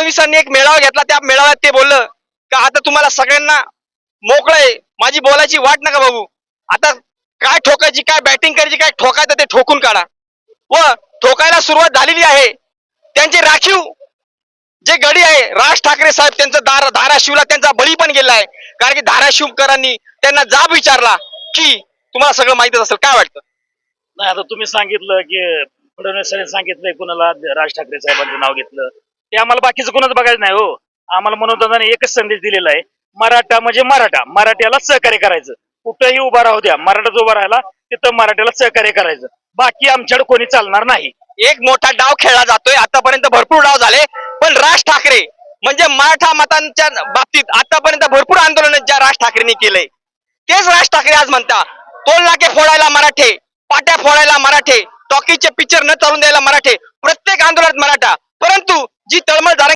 फडणवीसांनी एक मेळावा घेतला, त्या मेळाव्यात ते बोललं का आता तुम्हाला सगळ्यांना मोकळंय, माझी बोलायची वाट नका बघू, आता काय ठोकायची, काय बॅटिंग करायची, काय ठोकायचं ते ठोकून काढा. व ठोकायला सुरुवात झालेली आहे. त्यांचे राखीव जे गडी आहे राज ठाकरे साहेब, त्यांचा धाराशिवला त्यांचा बळी पण गेला आहे. कारण की धाराशिवकरांनी त्यांना जाब विचारला की तुम्हाला सगळं माहितच असेल, काय वाटतं? नाही, आता तुम्ही सांगितलं की फडणवीसांनी सांगितलंय कुणाला राज ठाकरे साहेबांचं नाव घेतलं, ते आम्हाला बाकीचं कोणाचं बघायचं नाही हो. आम्हाला मनोदाने एकच संदेश दिलेला आहे, मराठा म्हणजे मराठा, मराठ्याला सहकार्य करायचं. कुठंही उभा राहू द्या, मराठाच उभा राहायला तिथं मराठ्याला सहकार्य करायचं, बाकी आमच्याकडे कोणी चालणार नाही. एक मोठा डाव खेळला जातोय, आतापर्यंत भरपूर डाव झाले, पण राज ठाकरे म्हणजे मराठा मतांच्या बाबतीत आतापर्यंत भरपूर आंदोलन ज्या राज ठाकरेंनी केलंय, तेच राज ठाकरे आज म्हणता टोल नाके फोडायला मराठे, पाट्या फोडायला मराठे, टॉकीचे पिक्चर न चालून द्यायला मराठे, प्रत्येक आंदोलनात मराठा. परंतु जी तळमळ